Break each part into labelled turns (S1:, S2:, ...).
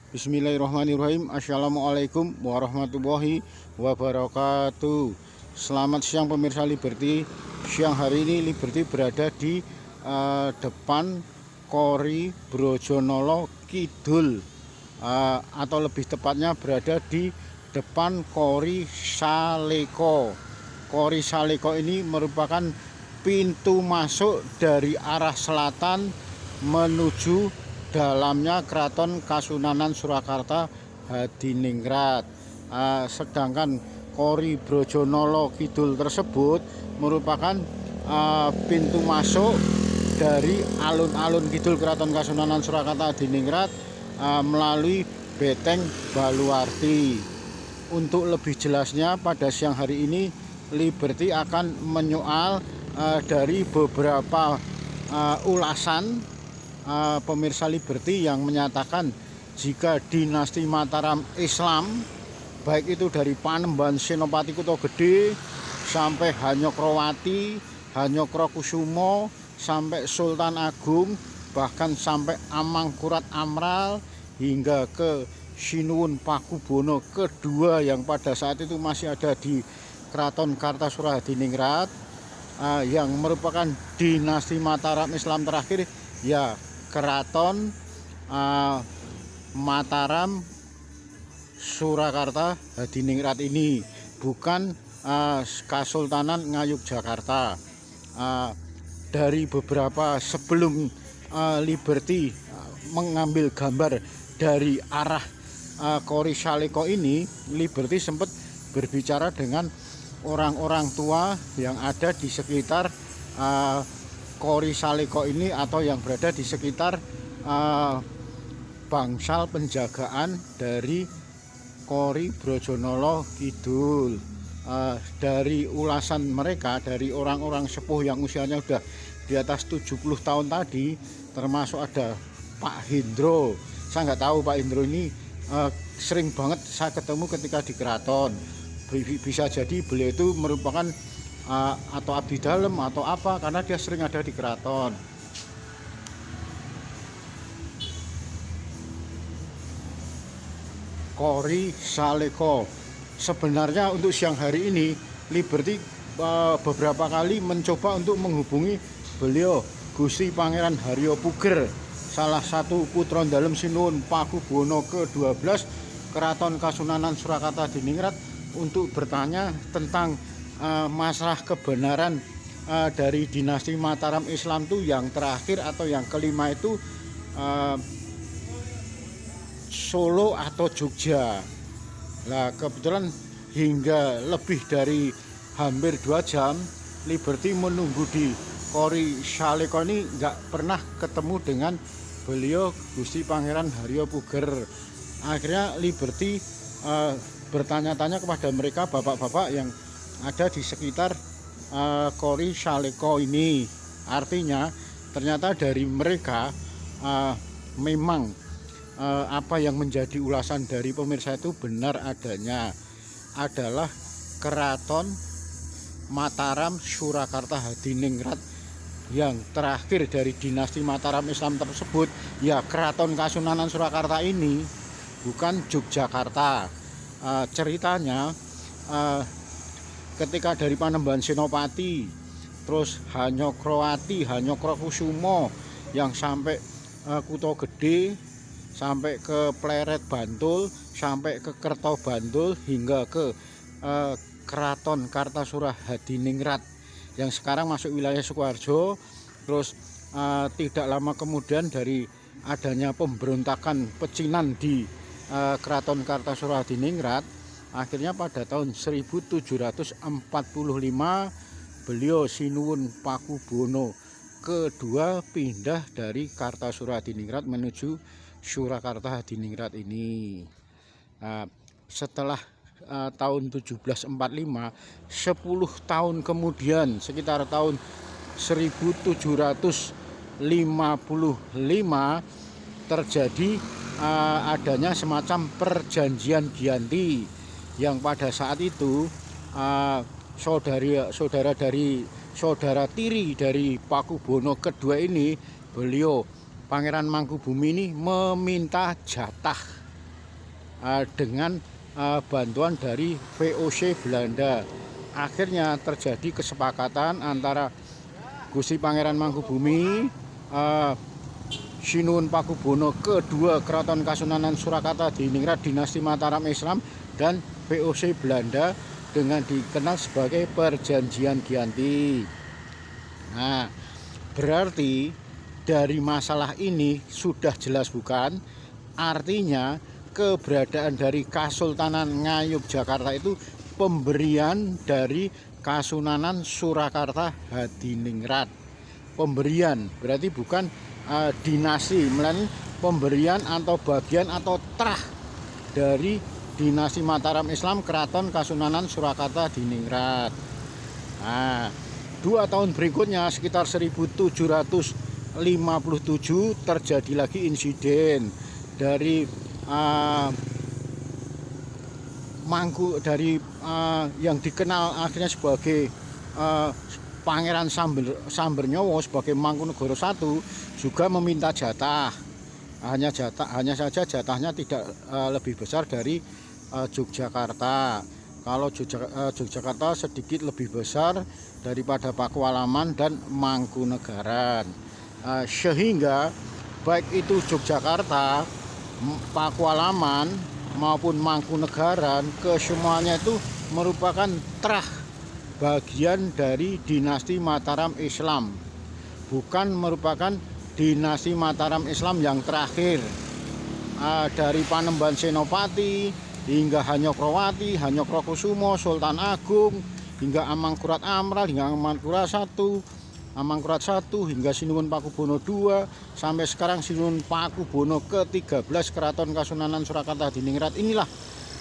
S1: Bismillahirrahmanirrahim. Assalamualaikum warahmatullahi wabarakatuh. Selamat siang pemirsa Liberty. Siang hari ini Liberty berada di depan Kori Brojonolo Kidul, atau lebih tepatnya berada di depan Kori Saleko. Kori Saleko ini merupakan pintu masuk dari arah selatan menuju dalamnya Keraton Kasunanan Surakarta Hadiningrat. Sedangkan Kori Brojonolo Kidul tersebut merupakan pintu masuk dari alun-alun kidul Keraton Kasunanan Surakarta Hadiningrat melalui Beteng Baluarti. Untuk lebih jelasnya pada siang hari ini Liberty akan menyoal dari beberapa ulasan pemirsa Liberty yang menyatakan jika dinasti Mataram Islam, baik itu dari Panembahan Senopati Kutogede sampai Hanyokrowati, Hanyokrokusumo, sampai Sultan Agung, bahkan sampai Amangkurat Amral hingga ke Sinuwun Pakubono kedua yang pada saat itu masih ada di Keraton Kartasura Hadiningrat, yang merupakan dinasti Mataram Islam terakhir, ya Keraton Mataram Surakarta Hadiningrat ini, bukan Kasultanan Ngayogyakarta. Dari beberapa sebelum Liberty mengambil gambar dari arah Kori Saleko ini, Liberty sempat berbicara dengan orang-orang tua yang ada di sekitar Kori Saleko ini, atau yang berada di sekitar bangsal penjagaan dari Kori Brojonolo Kidul. Dari ulasan mereka, dari orang-orang sepuh yang usianya udah di atas 70 tahun tadi, termasuk ada Pak Hendro. Saya nggak tahu Pak Hendro ini sering banget saya ketemu ketika di keraton. Bisa jadi beliau itu merupakan atau abdi dalam atau apa, karena dia sering ada di keraton. Kori Saleko. Sebenarnya untuk siang hari ini Liberty beberapa kali mencoba untuk menghubungi beliau, Gusti Pangeran Haryo Puger, salah satu putra dalem Sinuwun Pakubono ke-12 Keraton Kasunanan Surakarta Hadiningrat, untuk bertanya tentang masalah kebenaran dari dinasti Mataram Islam itu yang terakhir atau yang kelima itu Solo atau Jogja. Nah, kebetulan hingga lebih dari hampir 2 jam Liberty menunggu di Kori Saleko ini, nggak pernah ketemu dengan beliau, Gusti Pangeran Haryo Puger. Akhirnya Liberty bertanya-tanya kepada mereka, bapak-bapak yang ada di sekitar Kori Saleko ini. Artinya ternyata dari mereka memang apa yang menjadi ulasan dari pemirsa itu benar adanya, adalah Keraton Mataram Surakarta Hadiningrat yang terakhir dari dinasti Mataram Islam tersebut, ya Keraton Kasunanan Surakarta ini, bukan Yogyakarta. Ceritanya ketika dari Panembahan Senopati, terus Hanyokrowati, Hanyokrokusumo, yang sampai Kutogede, sampai ke Pleret Bantul, sampai ke Kerto Bantul, hingga ke Keraton Kartasura Hadiningrat yang sekarang masuk wilayah Sukoharjo. Terus tidak lama kemudian dari adanya pemberontakan pecinan di Keraton Kartasura Hadiningrat, akhirnya pada tahun 1745 beliau Sinuwun Pakubono kedua pindah dari Kartasura Hadiningrat menuju Surakarta Hadiningrat ini. Setelah tahun 1745, 10 tahun kemudian, sekitar tahun 1755, terjadi adanya semacam perjanjian Giyanti, yang pada saat itu saudara tiri dari Pakubono kedua ini, beliau Pangeran Mangkubumi ini meminta jatah dengan bantuan dari VOC Belanda. Akhirnya terjadi kesepakatan antara Gusti Pangeran Mangkubumi, Sinuhun Pakubono kedua Keraton Kasunanan Surakarta Hadiningrat Dinasti Mataram Islam dan VOC Belanda dengan dikenal sebagai Perjanjian Giyanti. Nah, berarti dari masalah ini sudah jelas bukan? Artinya keberadaan dari Kasultanan Ngayogyakarta itu pemberian dari Kasunanan Surakarta Hadiningrat. Pemberian berarti bukan dinasti, melainkan pemberian atau bagian atau trah dari dinasti Mataram Islam Keraton Kasunanan Surakarta Hadiningrat. Nah, 2 tahun berikutnya sekitar 1757 terjadi lagi insiden dari yang dikenal akhirnya sebagai Pangeran Sambernyowo sebagai Mangkunegara I juga meminta jatah. Hanya saja jatahnya tidak lebih besar dari Yogyakarta. Kalau Yogyakarta sedikit lebih besar daripada Pakualaman dan Mangkunegaran. Sehingga baik itu Yogyakarta, Pakualaman maupun Mangkunegaran, kesemuanya itu merupakan trah bagian dari dinasti Mataram Islam, bukan merupakan dinasti Mataram Islam yang terakhir. Dari Panembahan Senopati hingga Hanyokrokusumo, Hanyokrokusumo, Sultan Agung, hingga Amangkurat Amral, hingga Amangkurat I, hingga Sinuhun Pakubono II, sampai sekarang Sinuhun Pakubono ke-13 Keraton Kasunanan Surakarta Hadiningrat inilah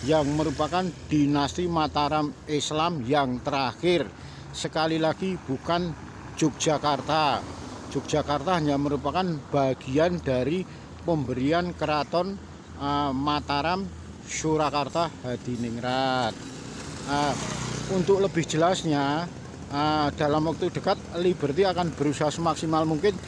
S1: yang merupakan dinasti Mataram Islam yang terakhir. Sekali lagi bukan Yogyakarta. Yogyakarta hanya merupakan bagian dari pemberian Keraton Mataram Surakarta Hadiningrat. Untuk lebih jelasnya, dalam waktu dekat Liberty akan berusaha semaksimal mungkin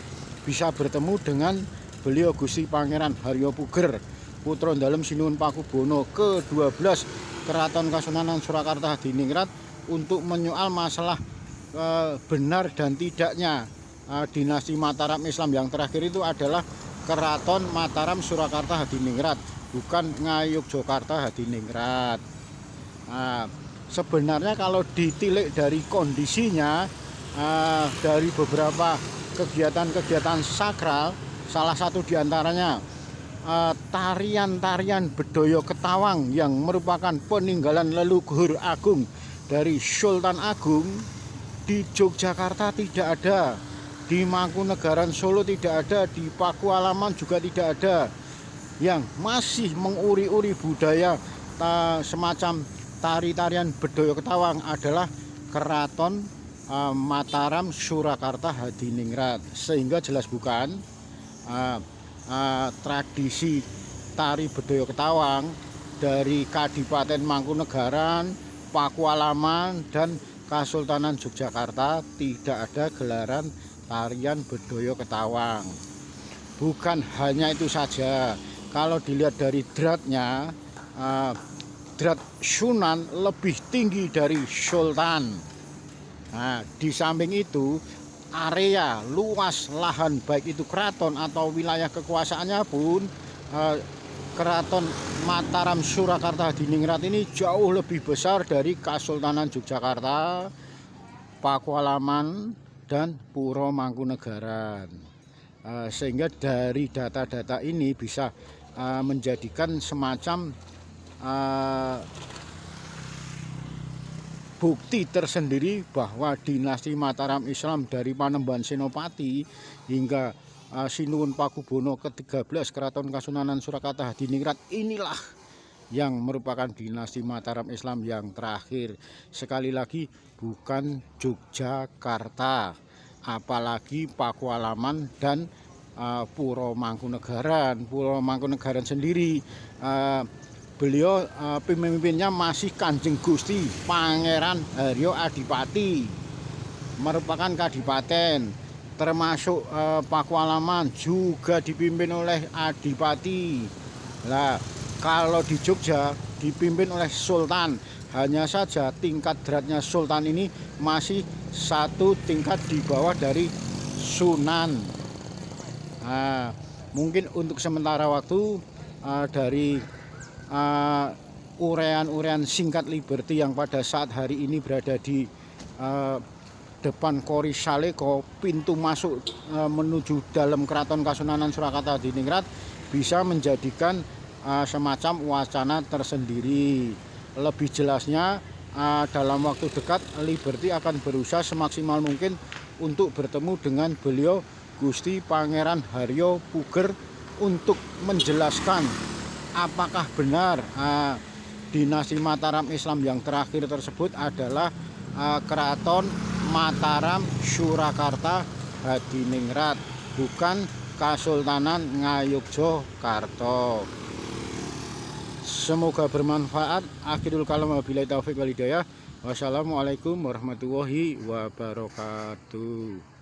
S1: bisa bertemu dengan beliau Gusti Pangeran Haryo Puger, putra dalem Sinuhun Pakubono ke-12 Keraton Kasunanan Surakarta Hadiningrat, untuk menyoal masalah benar dan tidaknya dinasti Mataram Islam yang terakhir itu adalah Keraton Mataram Surakarta Hadiningrat, bukan Ngayogyakarta Hadiningrat. Sebenarnya kalau ditilik dari kondisinya, dari beberapa kegiatan-kegiatan sakral, salah satu diantaranya tarian-tarian Bedoyo Ketawang yang merupakan peninggalan leluhur agung dari Sultan Agung, di Yogyakarta tidak ada, di Mangkunegaran Solo tidak ada, di Pakualaman juga tidak ada. Yang masih menguri-uri budaya semacam tari-tarian Bedoyo Ketawang adalah Keraton Mataram Surakarta Hadiningrat. Sehingga jelas bukan tradisi tari Bedoyo Ketawang dari Kadipaten Mangkunegaran, Pakualaman, dan Kasultanan Yogyakarta tidak ada gelaran tarian Bedoyo Ketawang. Bukan hanya itu saja, kalau dilihat dari dratnya, drat Sunan lebih tinggi dari Sultan. Nah, di samping itu area luas lahan baik itu keraton atau wilayah kekuasaannya pun Keraton Mataram Surakarta Hadiningrat ini jauh lebih besar dari Kasultanan Yogyakarta, Pakualaman, dan Puro Mangkunegaran. Sehingga dari data-data ini bisa menjadikan semacam bukti tersendiri bahwa dinasti Mataram Islam dari Panembahan Senopati hingga Sinuhun Pakubono ke-13 Keraton Kasunanan Surakarta Hadiningrat inilah yang merupakan dinasti Mataram Islam yang terakhir. Sekali lagi bukan Yogyakarta, apalagi Pakualaman dan Puro Mangkunegaran. Puro Mangkunegaran sendiri beliau pemimpinnya masih Kanjeng Gusti Pangeran Haryo Adipati, merupakan kadipaten, termasuk Pakualaman juga dipimpin oleh Adipati. Lah, Kalau di Jogja dipimpin oleh Sultan, hanya saja tingkat derajatnya Sultan ini masih satu tingkat di bawah dari Sunan. Nah, mungkin untuk sementara waktu dari urean-urean singkat Liberty yang pada saat hari ini berada di depan Kori Saleko, pintu masuk menuju dalam Keraton Kasunanan Surakarta Hadiningrat, bisa menjadikan semacam wacana tersendiri. Lebih jelasnya dalam waktu dekat Liberty akan berusaha semaksimal mungkin untuk bertemu dengan beliau Gusti Pangeran Haryo Puger untuk menjelaskan apakah benar dinasti Mataram Islam yang terakhir tersebut adalah Keraton Mataram Surakarta Hadiningrat, bukan Kasultanan Ngayogyakarta. Semoga bermanfaat. Akhirul kalam, wabillahi taufiq wal hidayah. Wassalamualaikum warahmatullahi wabarakatuh.